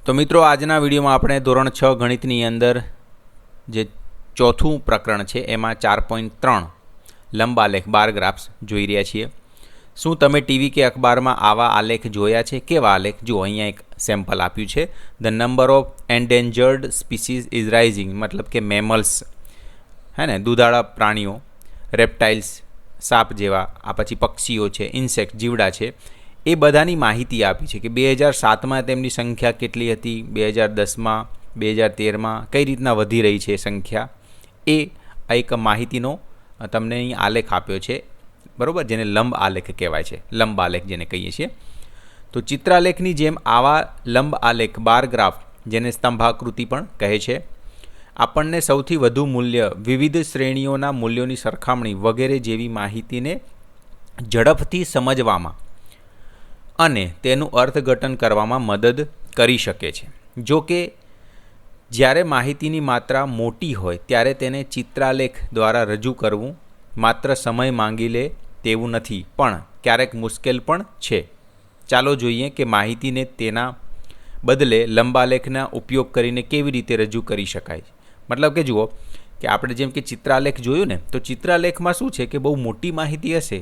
તો મિત્રો આજના વિડીયોમાં આપણે ધોરણ 6 ગણિતની અંદર જે ચોથું પ્રકરણ છે એમાં 4.3 લંબ આલેખ બાર ગ્રાફ્સ જોઈ રહ્યા છીએ। શું તમે ટીવી કે અખબારમાં આવા આલેખ જોયા છે? કેવા આલેખ? જો અહીંયા એક સેમ્પલ આપ્યું છે। The number of endangered species is rising, મતલબ કે મેમલ્સ હે ને, દૂધાળા પ્રાણીઓ, રેપ્ટાઇલ્સ, સાપ જેવા, આ પછી પક્ષીઓ છે, ઇન્સેક્ટ જીવડા છે, એ બધાની માહિતી આપી છે કે 2007માં તેમની સંખ્યા કેટલી હતી, 2010માં, 2013માં કઈ રીતના વધી રહી છે સંખ્યા, એ એક માહિતીનો તમને અહીં આલેખ આપ્યો છે, બરાબર, જેને લંબ આલેખ કહેવાય છે, લંબ આલેખ જેને કહીએ છીએ। તો ચિત્રાલેખની જેમ આવા લંબ આલેખ બાર ગ્રાફ, જેને સ્તંભાકૃતિ પણ કહે છે, આપણને સૌથી વધુ મૂલ્ય, વિવિધ શ્રેણીઓના મૂલ્યોની સરખામણી વગેરે જેવી માહિતીને ઝડપથી સમજવામાં અને તેનું અર્થઘટન કરવામાં મદદ કરી શકે છે। જો કે જ્યારે માહિતીની માત્રા મોટી હોય ત્યારે તેને ચિત્રાલેખ દ્વારા રજૂ કરવું માત્ર સમય માંગી લે તેવું નથી, પણ ક્યારેક મુશ્કેલ પણ છે। ચાલો જોઈએ કે માહિતીને તેના બદલે લંબાલેખના ઉપયોગ કરીને કેવી રીતે રજૂ કરી શકાય। મતલબ કે જુઓ કે આપણે જેમ કે ચિત્રાલેખ જોયું ને, તો ચિત્રાલેખમાં શું છે કે બહુ મોટી માહિતી હશે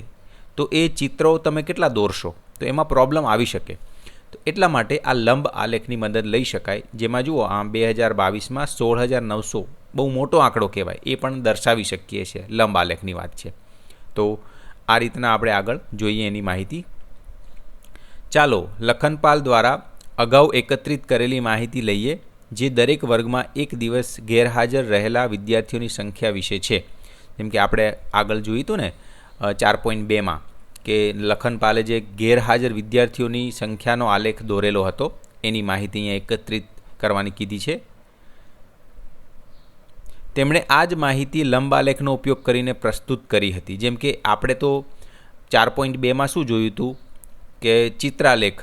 તો એ ચિત્રો તમે કેટલા દોરશો, તો એમાં પ્રોબ્લેમ આવી શકે। તો એટલા માટે આ લંબ આલેખની મદદ લઈ શકાય, જેમાં જુઓ આ 2022માં 16,900 બહુ મોટો આંકડો કહેવાય, એ પણ દર્શાવી શકીએ છીએ, લંબ આલેખની વાત છે। તો આ રીતના આપણે આગળ જોઈએ એની માહિતી। ચાલો લખનપાલ દ્વારા અગાઉ એકત્રિત કરેલી માહિતી લઈએ, જે દરેક વર્ગમાં એક દિવસ ગેરહાજર રહેલા વિદ્યાર્થીઓની સંખ્યા વિશે છે। જેમ કે આપણે આગળ જોયું હતું ને 4.2માં કે લખનપાલે જે ગેરહાજર વિદ્યાર્થીઓની સંખ્યાનો આલેખ દોરેલો હતો એની માહિતી અહીંયા એકત્રિત કરવાની કીધી છે। તેમણે આ જ માહિતી લંબ આલેખનો ઉપયોગ કરીને પ્રસ્તુત કરી હતી। જેમ કે આપણે તો 4.2માં શું જોયું હતું કે ચિત્રાલેખ,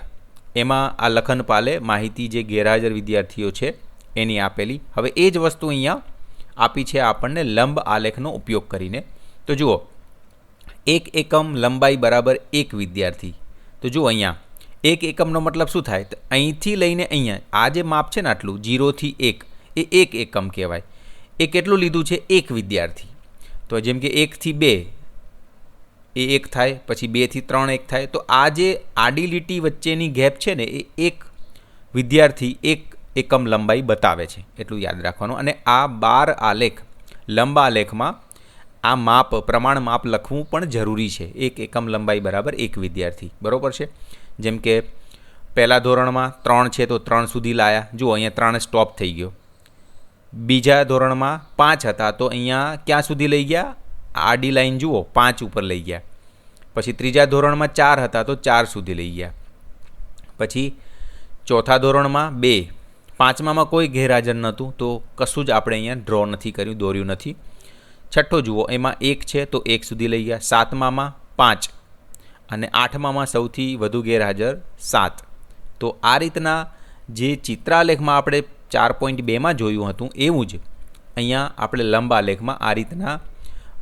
એમાં આ લખનપાલે માહિતી જે ગેરહાજર વિદ્યાર્થીઓ છે એની આપેલી, હવે એ જ વસ્તુ અહીંયા આપી છે આપણને લંબ આલેખનો ઉપયોગ કરીને। તો જુઓ, એક એકમ લંબાઈ બરાબર એક વિદ્યાર્થી। તો જુઓ અહીંયા એક એકમનો મતલબ શું થાય, તો અહીંથી લઈને અહીંયા આ જે માપ છે ને આટલું 0 થી 1 એ એક એકમ કહેવાય। એ કેટલું લીધું છે? એક વિદ્યાર્થી। તો જેમ કે 1 થી 2 એ 1 થાય, પછી 2 થી 3 1 થાય, તો આ જે આડી લીટી વચ્ચેની ગેપ છે ને એ એક વિદ્યાર્થી એક એકમ લંબાઈ બતાવે છે, એટલું યાદ રાખવાનું। અને આ બાર આલેખ લંબ આલેખમાં આ માપ, પ્રમાણ માપ લખવું પણ જરૂરી છે, એક એકમ લંબાઈ બરાબર એક વિદ્યાર્થી, બરાબર છે। જેમ કે પહેલા ધોરણમાં 3 છે તો 3 સુધી લાયા, જુઓ અહીંયા 3 સ્ટોપ થઈ ગયો। બીજા ધોરણમાં 5 હતા તો અહીંયા ક્યાં સુધી લઈ ગયા? આડી લાઈન જુઓ 5 ઉપર લઈ ગયા। પછી ત્રીજા ધોરણમાં 4 હતા તો 4 સુધી લઈ ગયા। પછી ચોથા ધોરણમાં 2, પાંચમામાં કોઈ ગેરહાજર નહોતું તો કશું જ આપણે અહીંયા ડ્રો નથી કર્યું, દોર્યું નથી। છઠ્ઠો જુઓ, એમાં 1 છે તો 1 સુધી લઈ ગયા। સાતમામાં 5 અને આઠમામાં સૌથી વધુ ગેરહાજર 7। તો આ રીતના જે ચિત્રાલેખમાં આપણે 4.2માં જોયું હતું એવું જ અહીંયા આપણે લંબ આલેખમાં આ રીતના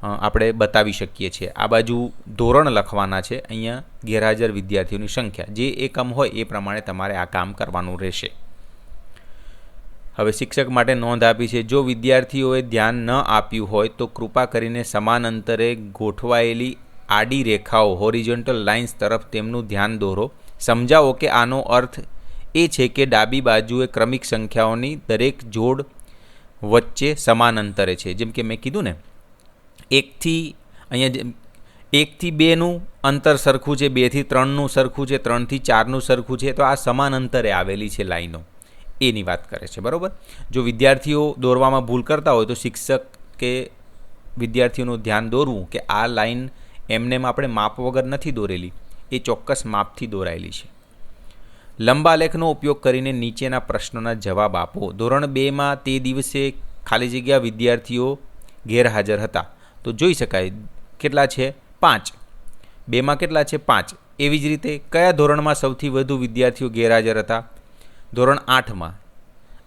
આપણે બતાવી શકીએ છીએ। આ બાજુ ધોરણ લખવાના છે, અહીંયા ગેરહાજર વિદ્યાર્થીઓની સંખ્યા, જે એકમ હોય એ પ્રમાણે તમારે આ કામ કરવાનું રહેશે। હવે શિક્ષક માટે નોંધ આપી છે, જો વિદ્યાર્થીઓએ ધ્યાન ન આપ્યું હોય તો કૃપા કરીને સમાન અંતરે ગોઠવાયેલી આડી રેખાઓ, હોરિઝોન્ટલ લાઇન્સ તરફ તેમનું ધ્યાન દોરો। સમજાવો કે આનો અર્થ એ છે કે ડાબી બાજુએ ક્રમિક સંખ્યાઓની દરેક જોડ વચ્ચે સમાન અંતરે છે। જેમ કે મેં કીધું ને, 1 થી અહીંયા 1 થી 2નું અંતર સરખું છે, 2 થી 3નું સરખું છે, 3 થી 4નું સરખું છે, તો આ સમાન અંતરે આવેલી છે લાઈનો, એની વાત કરે છે, બરાબર। જો વિદ્યાર્થીઓ દોરવામાં ભૂલ કરતા હોય તો શિક્ષક કે વિદ્યાર્થીઓનું ધ્યાન દોરવું કે આ લાઈન એમનેમ આપણે માપ વગર નથી દોરેલી, એ ચોક્કસ માપથી દોરાયેલી છે। લંબાલેખનો ઉપયોગ કરીને નીચેના પ્રશ્નોના જવાબ આપો। ધોરણ 2માં તે દિવસે ખાલી જગ્યા વિદ્યાર્થીઓ ગેરહાજર હતા, તો જોઈ શકાય કેટલા છે? 5। 2માં કેટલા છે? 5। એવી જ રીતે કયા ધોરણમાં સૌથી વધુ વિદ્યાર્થીઓ ગેરહાજર હતા? ધોરણ 8માં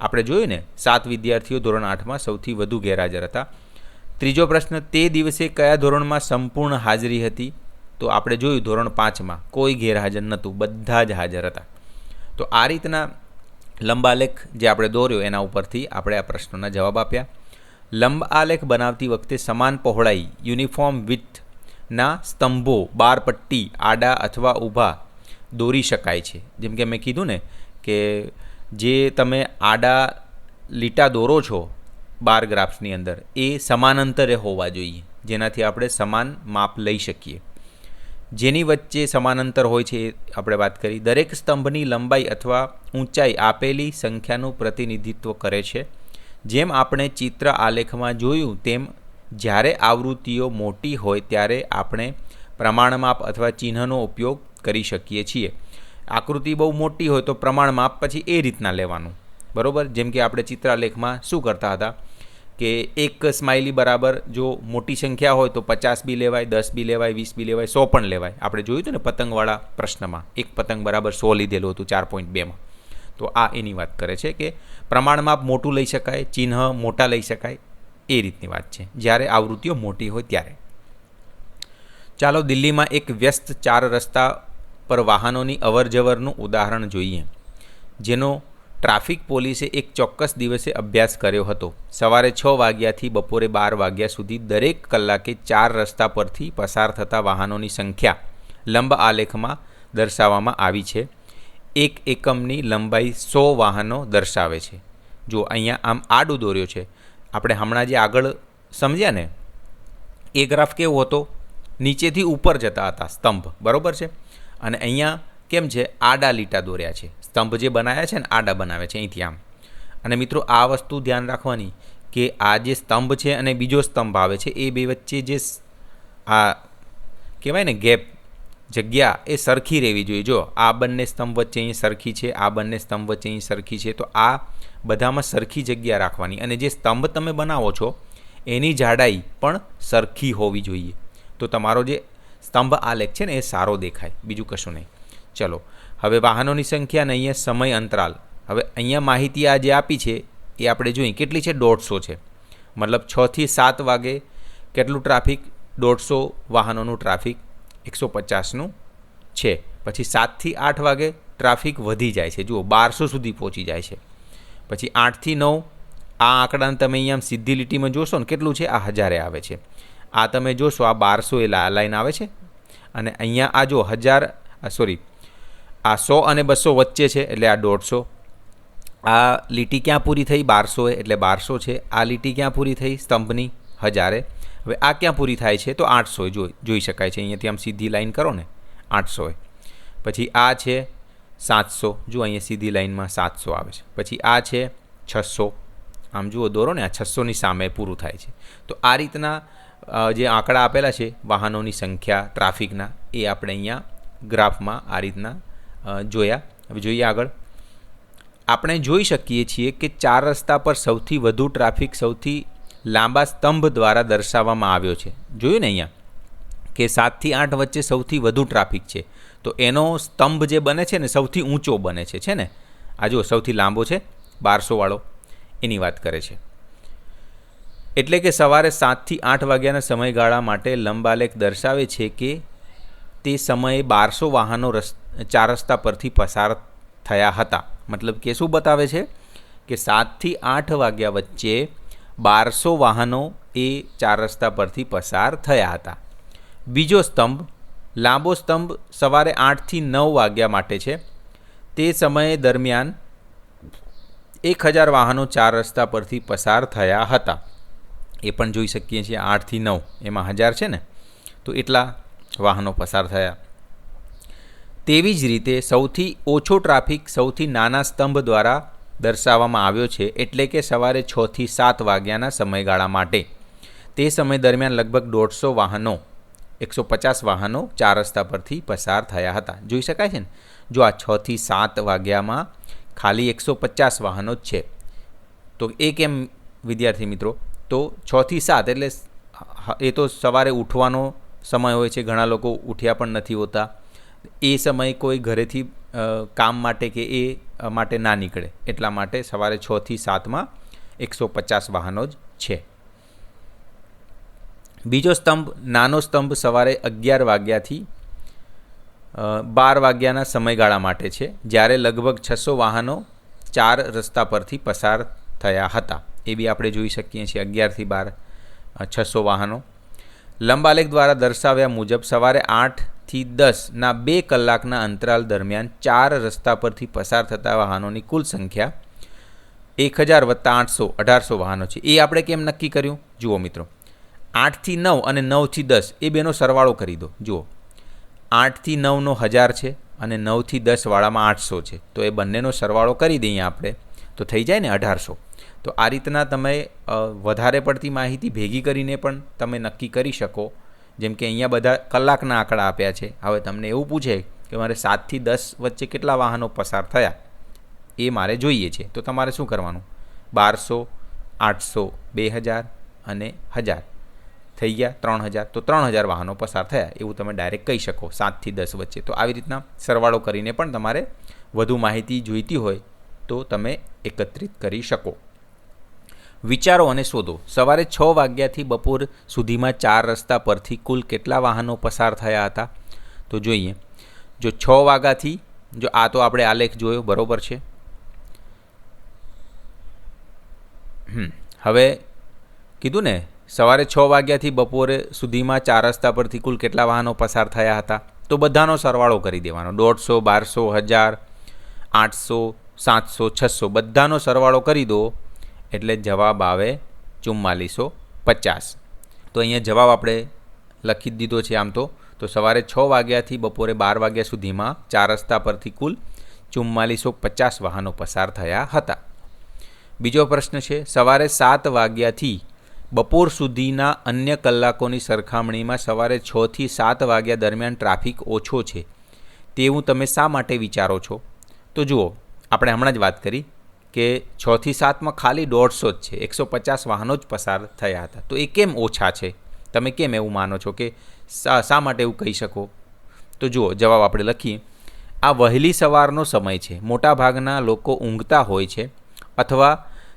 આપણે જોયું ને, 7 વિદ્યાર્થીઓ ધોરણ 8માં સૌથી વધુ ગેરહાજર હતા। ત્રીજો પ્રશ્ન, તે દિવસે કયા ધોરણમાં સંપૂર્ણ હાજરી હતી? તો આપણે જોયું ધોરણ 5માં કોઈ ગેરહાજર નહોતું, બધા જ હાજર હતા। તો આ રીતના લંબ આલેખ જે આપણે દોર્યો એના ઉપરથી આપણે આ પ્રશ્નોના જવાબ આપ્યા. લંબ આલેખ બનાવતી વખતે સમાન પહોળાઈ યુનિફોર્મ વિડ્થના સ્તંભો બાર પટ્ટી આડા અથવા ઊભા દોરી શકાય છે. જેમ કે મેં કીધું ને કે જે તમે આડા લીટા દોરો છો બાર ગ્રાફ્સની અંદર એ સમાનાંતરે હોવા જોઈએ, જેનાથી આપણે સમાન માપ લઈ શકીએ. જેની વચ્ચે સમાનાંતર હોય છે એ આપણે વાત કરી. દરેક સ્તંભની લંબાઈ અથવા ઊંચાઈ આપેલી સંખ્યાનું પ્રતિનિધિત્વ કરે છે. જેમ આપણે ચિત્ર આલેખમાં જોયું તેમ જ્યારે આવૃત્તિઓ મોટી હોય ત્યારે આપણે પ્રમાણમાપ અથવા ચિહ્નનો ઉપયોગ કરી શકીએ છીએ. આકૃતિ બહુ મોટી હોય તો પ્રમાણમાપ પછી એ રીતના લેવાનું, બરાબર. જેમ કે આપણે ચિત્રાલેખમાં શું કરતા હતા કે એક સ્માઇલી બરાબર જો મોટી સંખ્યા હોય તો 50 બી લેવાય, 10 બી લેવાય, 20 બી લેવાય, 100 પણ લેવાય. આપણે જોયું હતું ને પતંગવાળા પ્રશ્નમાં, એક પતંગ બરાબર 100 લીધેલું હતું 4.2માં. તો આ એની વાત કરે છે કે પ્રમાણમાપ મોટું લઈ શકાય, ચિહ્ન મોટા લઈ શકાય, એ રીતની વાત છે જ્યારે આવૃત્તિઓ મોટી હોય ત્યારે. ચાલો દિલ્હીમાં એક વ્યસ્ત 4 રસ્તા પર વાહનોની અવરજવરનું ઉદાહરણ જોઈએ, જેનો ટ્રાફિક પોલીસે એક ચોક્કસ દિવસે અભ્યાસ કર્યો હતો. સવારે 6 વાગ્યાથી બપોરે 12 વાગ્યા સુધી દરેક કલાકે 4 રસ્તા પરથી પસાર થતા વાહનોની સંખ્યા લંબ આલેખમાં દર્શાવવામાં આવી છે. એક એકમની લંબાઈ 100 વાહનો દર્શાવે છે. જો અહીંયા આમ આડું દોર્યો છે, આપણે હમણાં જે આગળ સમજ્યા ને એ ગ્રાફ કેવો હતો, નીચેથી ઉપર જતા હતા સ્તંભ, બરાબર છે. અને અહીંયા કેમ છે, આડા લીટા દોર્યા છે. સ્તંભ જે બનાવ્યા છે ને આડા બનાવે છે અહીંથી આમ. અને મિત્રો આ વસ્તુ ધ્યાન રાખવાની કે આ જે સ્તંભ છે અને બીજો સ્તંભ આવે છે એ બે વચ્ચે જે આ કહેવાય ને ગેપ, જગ્યા, એ સરખી રહેવી જોઈએ. જો આ બંને સ્તંભ વચ્ચે અહીં સરખી છે, આ બંને સ્તંભ વચ્ચે અહીં સરખી છે, તો આ બધામાં સરખી જગ્યા રાખવાની. અને જે સ્તંભ તમે બનાવો છો એની જાડાઈ પણ સરખી હોવી જોઈએ, તો તમારો જે સ્તંભ આલેખ છે ને એ સારો દેખાય, બીજું કશું નહીં. ચલો હવે વાહનોની સંખ્યા અને અહીંયા સમય અંતરાલ. હવે અહીંયા માહિતી આ જે આપી છે એ આપણે જોઈએ કેટલી છે, 150 છે. મતલબ 6 થી 7 વાગે કેટલું ટ્રાફિક, 150 વાહનોનું ટ્રાફિક 150નું છે. પછી 7 થી 8 વાગે ટ્રાફિક વધી જાય છે, જુઓ 1200 સુધી પહોંચી જાય છે. પછી 8 થી 9 આ આંકડાને તમે અહીંયા સીધી લીટીમાં જોશો ને કેટલું છે, આ 1000 આવે છે. આ તમે જોશો આ 1200 એ લાઈન આવે છે. અને અહીંયા આ જો 1000 સોરી આ 100 અને 200 વચ્ચે છે એટલે આ 150. આ લીટી ક્યાં પૂરી થઈ, 1200 એટલે 1200 છે. આ લીટી ક્યાં પૂરી થઈ, સ્તંભની 1000. હવે આ ક્યાં પૂરી થાય છે તો 800 જોઈ શકાય છે. અહીંયાથી આમ સીધી લાઈન કરો ને 800. પછી આ છે 700, જુઓ અહીંયા સીધી લાઈનમાં 700 આવે છે. પછી આ છે 600, આમ જુઓ દોરો ને, આ 600ની સામે પૂરું થાય છે. તો આ રીતના જે આંકડા આપેલા છે વાહનોની સંખ્યા ટ્રાફિકના, એ આપણે અહીંયા ગ્રાફમાં આ રીતના જોયા. હવે જોઈએ આગળ. આપણે જોઈ શકીએ છીએ કે 4 રસ્તા પર સૌથી વધુ ટ્રાફિક સૌથી લાંબા સ્તંભ દ્વારા દર્શાવવામાં આવ્યો છે. જોયું ને અહીંયા કે 7 થી 8 વચ્ચે સૌથી વધુ ટ્રાફિક છે, તો એનો સ્તંભ જે બને છે ને સૌથી ઊંચો બને છે ને. આ જો સૌથી લાંબો છે 1200 વાળો, એની વાત કરે છે. એટલે કે સવારે 7 થી 8 વાગ્યાના સમયગાળા માટે લંબાલેખ દર્શાવે છે કે તે સમયે 1200 વાહનો 4 રસ્તા પરથી પસાર થયા હતા. મતલબ કે શું બતાવે છે કે 7 થી 8 વાગ્યા વચ્ચે 1200 વાહનો એ 4 રસ્તા પરથી પસાર થયા હતા. બીજો સ્તંભ, લાંબો સ્તંભ સવારે 8 થી 9 વાગ્યા માટે છે. તે સમય દરમિયાન 1000 વાહનો 4 રસ્તા પરથી પસાર થયા હતા. એ પણ જોઈ શકીએ છીએ. 8 થી 9 એમાં 1000 છે ને, તો એટલા વાહનો પસાર થયા. તેવી જ રીતે સૌથી ઓછો ટ્રાફિક સૌથી નાના સ્તંભ દ્વારા દર્શાવવામાં આવ્યો છે, એટલે કે સવારે 6 થી 7 વાગ્યાના સમયગાળા માટે. તે સમય દરમિયાન લગભગ 150 વાહનો 150 વાહનો 4 રસ્તા પરથી પસાર થયા હતા. જોઈ શકાય છે ને, જો આ 6 થી 7 વાગ્યામાં ખાલી 150 વાહનો જ છે. તો એ કેમ વિદ્યાર્થી મિત્રો, તો 6 થી 7 એટલે એ તો સવારે ઉઠવાનો સમય હોય છે, ઘણા લોકો ઉઠ્યા પણ નથી હોતા. એ સમયે કોઈ ઘરેથી કામ માટે કે એ માટે ના નીકળે, એટલા માટે સવારે 6 થી 7માં 150 વાહનો જ છે. બીજો સ્તંભ, નાનો સ્તંભ સવારે 11 વાગ્યાથી 12 વાગ્યાના સમયગાળા માટે છે, જ્યારે લગભગ 600 વાહનો 4 રસ્તા પરથી પસાર થયા હતા. એ બી આપણે જોઈ શકીએ છીએ 11 થી 12 600 વાહનો. લંબાલેખ દ્વારા દર્શાવ્યા મુજબ સવારે 8 થી 10ના 2 કલાકના અંતરાલ દરમિયાન 4 રસ્તા પરથી પસાર થતા વાહનોની કુલ સંખ્યા 1000 વત્તા 800 1800 વાહનો છે. એ આપણે કેમ નક્કી કર્યું? જુઓ મિત્રો, 8 થી 9 અને 9 થી 10 એ બેનો સરવાળો કરી દો. જુઓ, 8 થી 9નો 1000 છે અને 9 થી 10 વાળામાં 800 છે. તો એ બંનેનો સરવાળો કરી દઈએ આપણે તો થઈ જાય ને 1800. તો આ રીતના તમે વધારે પડતી માહિતી ભેગી કરીને પણ તમે નક્કી કરી શકો. જેમ કે અહીંયા બધા કલાકના આંકડા આપ્યા છે. હવે તમને એવું પૂછે કે મારે 7 થી 10 વચ્ચે કેટલા વાહનો પસાર થયા એ મારે જોઈએ છે. તો તમારે શું કરવાનું? 1200, 800, 2000 અને 1000 થઈ ગયા 3000. તો 3000 વાહનો પસાર થયા એવું તમે ડાયરેક્ટ કહી શકો 7 થી 10 વચ્ચે. તો આવી રીતના સરવાળો કરીને પણ તમારે વધુ માહિતી જોઈતી હોય તો તમે એકત્રિત કરી શકો. વિચારો અને શોધો. સવારે 6 વાગ્યાથી બપોર સુધીમાં 4 રસ્તા પરથી કુલ કેટલા વાહનો પસાર થયા હતા? તો જોઈએ. જો 6 વાગ્યાથી, જો આ તો આપણે આલેખ જોયો, બરોબર છે. હવે કીધું ને સવારે 6 વાગ્યાથી બપોરે સુધીમાં 4 રસ્તા પરથી કુલ કેટલા વાહનો પસાર થયા હતા? તો બધાનો સરવાળો કરી દેવાનો. 150, 1200, 1000, 800, 700, 600 બધાનો સરવાળો કરી દો એટલે જવાબ આવે 4450. તો અહીંયા જવાબ આપણે લખી દીધો છે. આમ તો સવારે 6 વાગ્યાથી બપોરે 12 વાગ્યા સુધીમાં 4 રસ્તા પરથી કુલ 4450 વાહનો પસાર થયા હતા. બીજો પ્રશ્ન છે, સવારે 7 વાગ્યાથી બપોર સુધીના અન્ય કલાકોની સરખામણીમાં સવારે 6 થી 7 વાગ્યા દરમિયાન ટ્રાફિક ઓછો છે તેવું તમે શા માટે વિચારો છો? તો જુઓ, આપણે હમણાં જ વાત કરી કે 6 થી 7માં ખાલી 150 જ છે, 150 વાહનો જ પસાર થયા હતા. તો એ કેમ ઓછા છે? તમે કેમ એવું માનો છો કે શા માટે એવું કહી શકો? તો જુઓ, જવાબ આપણે લખીએ. આ વહેલી સવારનો સમય છે. મોટાભાગના લોકો ઊંઘતા હોય છે અથવા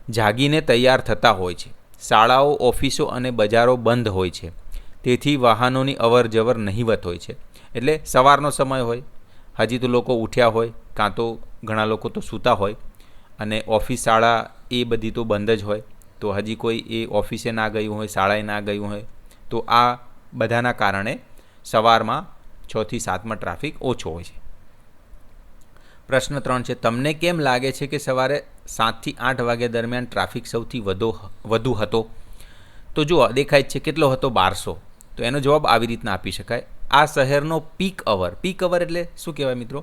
જાગીને તૈયાર થતા હોય છે. શાળાઓ, ઓફિસો અને બજારો બંધ હોય છે. તેથી વાહનોની અવર જવર નહિવત હોય છે. એટલે સવારનો સમય હોય, હજી તો લોકો ઉઠ્યા હોય, કાં તો ઘણા લોકો તો સૂતા હોય અને ઓફિસ, શાળા એ બધી તો બંધ જ હોય. તો હજી કોઈ એ ઓફિસે ના ગયું હોય, શાળાએ ના ગયું હોય. તો આ બધાના કારણે સવારમાં 6 થી 7માં ટ્રાફિક ઓછો હોય છે. પ્રશ્ન 3 છે, તમને કેમ લાગે છે કે સવારે 7 થી 8 વાગ્યા દરમિયાન ટ્રાફિક સૌથી વધુ હતો? તો જુઓ, દેખાય છે કેટલો હતો? 1200. તો એનો જવાબ આવી રીતના આપી શકાય. આ શહેરનો પીક અવર એટલે શું કહેવાય મિત્રો?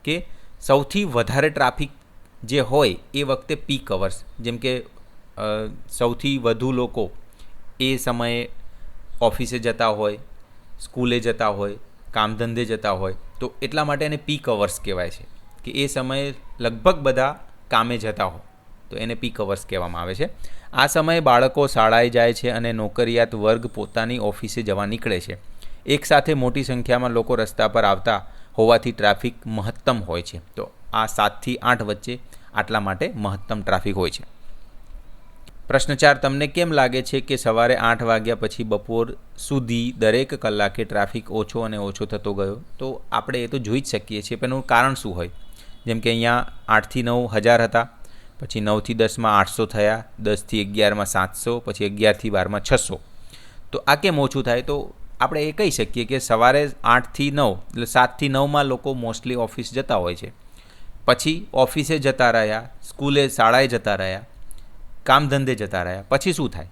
કે સૌથી વધારે ટ્રાફિક જે હોય એ વખતે પીક અવર્સ, જેમ કે સૌથી વધુ લોકો એ સમયે ઓફિસે જતા હોય, સ્કૂલે જતા હોય, કામ ધંધે જતા હોય. તો એટલા માટે એને પીક અવર્સ કહેવાય છે કે એ સમયે લગભગ બધા કામે જતા હોય, તો એને પીક અવર્સ કહેવામાં આવે છે. આ સમયે બાળકો શાળાએ જાય છે અને નોકરિયાત વર્ગ પોતાની ઓફિસે જવા નીકળે છે. એકસાથે મોટી સંખ્યામાં લોકો રસ્તા પર આવતા હોવાથી ટ્રાફિક મહત્તમ હોય છે. તો આ 7 થી 8 વચ્ચે આટલા માટે મહત્તમ ટ્રાફિક હોય છે. પ્રશ્ન 4, તમને કેમ લાગે છે કે સવારે 8 વાગ્યા પછી બપોર સુધી દરેક કલાકે ટ્રાફિક ઓછો અને ઓછો થતો ગયો? તો આપણે એ તો જોઈ જ શકીએ છીએ, પણ એનું કારણ શું હોય? જેમ કે અહીંયા 8 થી 9 1000 હતા, પછી 9 થી 10માં 800 થયા, 10 થી 11માં 700, પછી 11 થી 12માં 600. તો આ કેમ ઓછું થાય? તો આપણે એ કહી શકીએ કે સવારે 8 થી 9 એટલે 7 થી 9માં લોકો મોસ્ટલી ઓફિસ જતા હોય છે. પછી ઓફિસે જતા રહ્યા, સ્કૂલે, શાળાએ જતા રહ્યા, કામ ધંધે જતા રહ્યા. પછી શું થાય?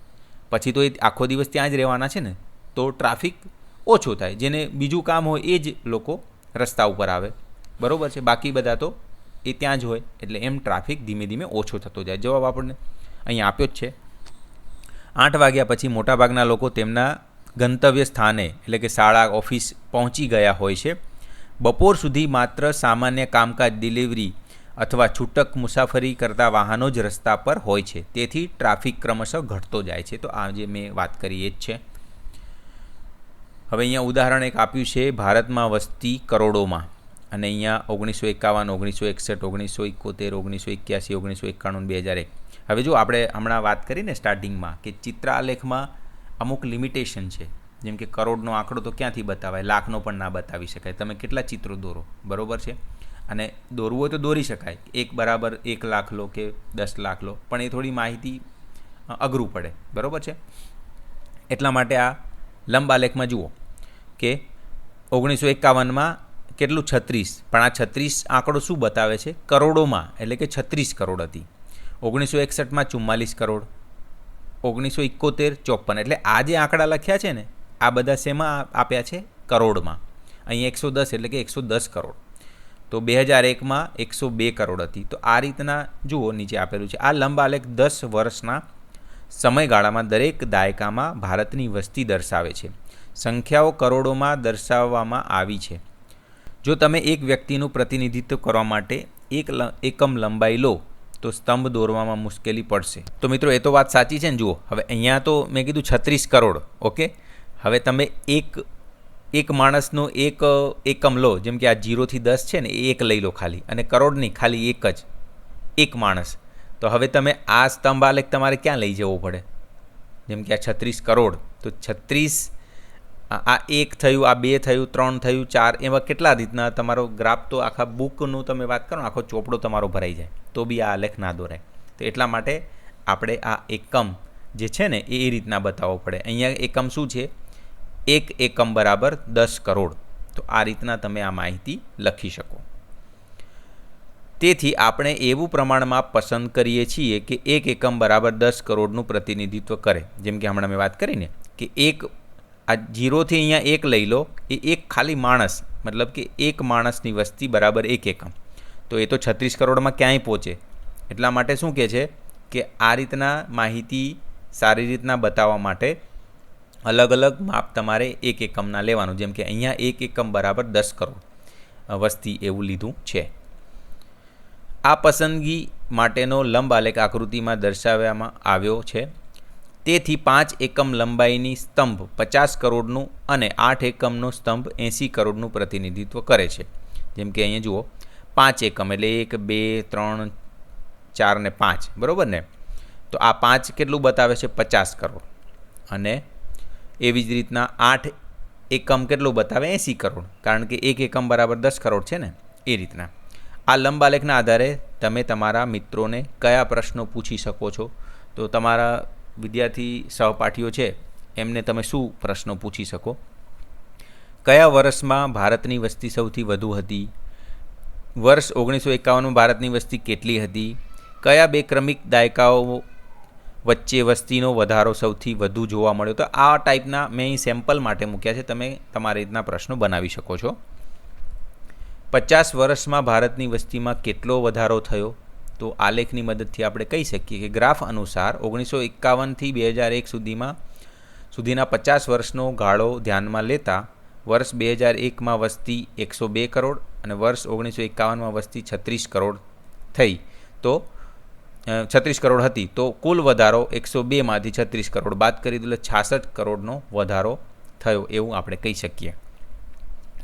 પછી તો એ આખો દિવસ ત્યાં જ રહેવાના છે ને, તો ટ્રાફિક ઓછો થાય. જેને બીજું કામ હોય એ જ લોકો રસ્તા ઉપર આવે, બરાબર છે. બાકી બધા તો એ ત્યાં જ હોય, એટલે એમ ટ્રાફિક ધીમે ધીમે ઓછો થતો જાય. જવાબ આપણને અહીંયા આપ્યો જ છે. 8 વાગ્યા પછી મોટાભાગના લોકો તેમના ગંતવ્ય સ્થાને એટલે કે શાળા, ઓફિસ પહોંચી ગયા હોય છે. બપોર સુધી માત્ર સામાન્ય કામકાજ, ડિલિવરી અથવા છૂટક મુસાફરી કરતા વાહનો જ રસ્તા પર હોય છે. તેથી ટ્રાફિક ક્રમશઃ ઘટતો જાય છે. તો આ જે મેં વાત કરી એ જ છે. હવે અહીંયા ઉદાહરણ એક આપ્યું છે, ભારતમાં વસ્તી કરોડોમાં, અને અહીંયા 1951, 1961, 1971, 1981, 1991, 2001. હવે જો આપણે હમણાં વાત કરીને સ્ટાર્ટિંગમાં કે ચિત્રાલેખમાં અમુક લિમિટેશન છે. જેમ કે કરોડનો આંકડો તો ક્યાંથી બતાવાય, લાખનો પણ ના બતાવી શકાય. તમે કેટલા ચિત્રો દોરો, બરાબર છે. અને દોરવું હોય તો દોરી શકાય, 1 બરાબર 1 લાખ લો કે 10 લાખ લો, પણ એ થોડી માહિતી અઘરું પડે, બરાબર છે. એટલા માટે આ લંબ આલેખમાં જુઓ કે 1951માં કેટલું 36, પણ આ 36 આંકડો શું બતાવે છે? કરોડોમાં, એટલે કે 36 કરોડ હતી. 1961માં 44 કરોડ, 1971 54. એટલે આ જે આંકડા લખ્યા છે ને, આ બધા શેમાં આપ્યા છે? કરોડમાં. અહીં 110 એટલે કે 110 કરોડ. તો 2001માં 102 કરોડ હતી. તો આ રીતના જુઓ, નીચે આપેલું છે. આ લંબ આલેખ 10 વર્ષના સમયગાળામાં દરેક દાયકામાં ભારતની વસ્તી દર્શાવે છે. સંખ્યાઓ કરોડોમાં દર્શાવવામાં આવી છે. જો તમે એક વ્યક્તિનું પ્રતિનિધિત્વ કરવા માટે એક એકમ લંબાઈ લો તો સ્તંભ દોરવામાં મુશ્કેલી પડશે. તો મિત્રો, એ તો વાત સાચી છે ને. જુઓ, હવે અહીંયા તો મેં કીધું 36 કરોડ, ઓકે. હવે તમે એક માણસનો એક એકમ લો, જેમ કે આ 0 થી 10 છે ને, એ 1 લઈ લો ખાલી, અને કરોડ નહીં, ખાલી એક માણસ. તો હવે તમે આ સ્તંભ આલેખ તમારે ક્યાં લઈ જવો પડે? જેમ કે આ 36 કરોડ, તો 36, આ 1 થયું, આ 2 થયું, 3 થયું, 4, એવા કેટલા રીતના તમારો ગ્રાફ, તો આખા બુકનું તમે વાત કરો, આખો ચોપડો તમારો ભરાઈ જાય, તો બી આ આલેખ ના દોરાય. તો એટલા માટે આપણે આ એકમ જે છે ને એ રીતના બતાવવો પડે. અહીંયા એકમ શું છે? 1 એકમ બરાબર 10 કરોડ. તો આ રીતના તમે આ માહિતી લખી શકો. તેથી આપણે એવું પ્રમાણમાં પસંદ કરીએ છીએ કે 1 એકમ બરાબર 10 કરોડનું પ્રતિનિધિત્વ કરે. જેમ કે હમણાં મેં વાત કરીને કે આ 0થી અહીંયા 1 લઈ લો, એ એક ખાલી માણસ, મતલબ કે એક માણસની વસ્તી બરાબર 1 એકમ. તો એ તો 36 કરોડમાં ક્યાંય પહોંચે. એટલા માટે શું કહે છે કે આ રીતના માહિતી સારી રીતના બતાવવા માટે અલગ અલગ માપ તમારે 1 એકમના લેવાનું. જેમ કે અહીંયા 1 એકમ બરાબર 10 કરોડ વસ્તી એવું લીધું છે. આ પસંદગી માટેનો લંબ આલેખ આકૃતિમાં દર્શાવવામાં આવ્યો છે. તેથી 5 એકમ લંબાઈની સ્તંભ 50 કરોડનું અને 8 એકમનો સ્તંભ 80 કરોડનું પ્રતિનિધિત્વ કરે છે. જેમ કે અહીંયા જુઓ, 5 એકમ એટલે 1 2 3 4 ને 5, બરાબર ને? તો આ 5 કેટલું બતાવે છે? 50 કરોડ. અને એવી જ રીતના 8 એકમ કેટલું બતાવે? 80 કરોડ, કારણ કે 1 એકમ બરાબર 10 કરોડ છે ને, એ રીતના. આ લંબ આલેખના આધારે તમે તમારા મિત્રોને કયા પ્રશ્નો પૂછી શકો છો? તો તમારા વિદ્યાર્થી સહપાઠીઓ છે એમને તમે શું પ્રશ્નો પૂછી શકો? કયા વર્ષમાં ભારતની વસ્તી સૌથી વધુ હતી? વર્ષ 1951માં ભારતની વસ્તી કેટલી હતી? કયા 2 ક્રમિક દાયકાઓ વચ્ચે વસ્તીનો વધારો સૌથી વધુ જોવા મળ્યો? તો આ ટાઈપના મેં અહીં સેમ્પલ માટે મૂક્યા છે. તમે તમારી રીતના પ્રશ્નો બનાવી શકો છો. 50 વર્ષમાં ભારતની વસ્તીમાં કેટલો વધારો થયો? તો આલેખની મદદથી આપણે કહી શકીએ કે ગ્રાફ અનુસાર 1951થી 2001 સુધીના 50 વર્ષનો ગાળો ધ્યાનમાં લેતા વર્ષ 2001માં વસ્તી 102 કરોડ અને વર્ષ 1951માં વસ્તી 36 કરોડ થઈ. તો 36 કરોડ હતી, તો કુલ વધારો 102માંથી 36 કરોડ બાદ કરી દો, 66 કરોડનો વધારો થયો એવું આપણે કહી શકીએ.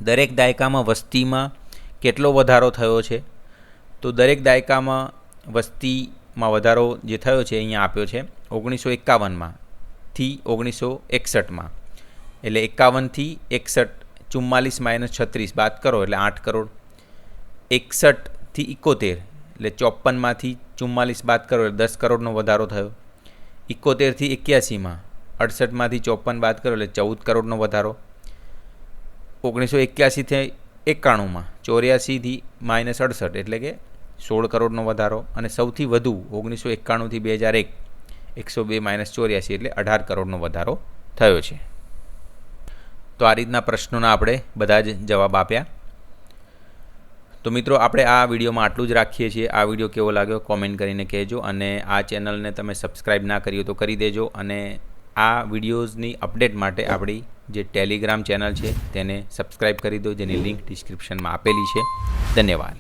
દરેક દાયકામાં વસ્તીમાં કેટલો વધારો થયો છે? તો દરેક દાયકામાં વસ્તીમાં વધારો જે થયો છે અહીંયા આપ્યો છે 1951માં થી 1961માં. એટલે 51થી 61, 44 - 36 બાદ કરો એટલે 8 કરોડ. 61થી 71 એટલે 54માંથી 44 બાદ કરો એટલે 10 કરોડનો વધારો થયો. 71થી 81માં 68માંથી 54 બાદ કરો એટલે 14 કરોડનો વધારો. 1981થી 91માં 84થી -68 એટલે કે 16 કરોડનો વધારો. અને સૌથી વધુ 1991થી 2001 102 - 84 એટલે 18 કરોડનો વધારો થયો છે. તો આ રીતના પ્રશ્નોના આપણે બધા જ જવાબ આપ્યા. તો મિત્રો, આપણે આ વિડીયોમાં આટલું જ રાખીએ છીએ. આ વિડીયો કેવો લાગ્યો કોમેન્ટ કરીને કહેજો, અને આ ચેનલને તમે સબસ્ક્રાઈબ ના કરી હોય તો કરી દેજો. અને આ વિડીયોઝની અપડેટ માટે આપણી જે ટેલિગ્રામ ચેનલ છે તેને સબસ્ક્રાઈબ કરી દો, જેની લિંક ડિસ્ક્રિપ્શનમાં આપેલી છે. ધન્યવાદ.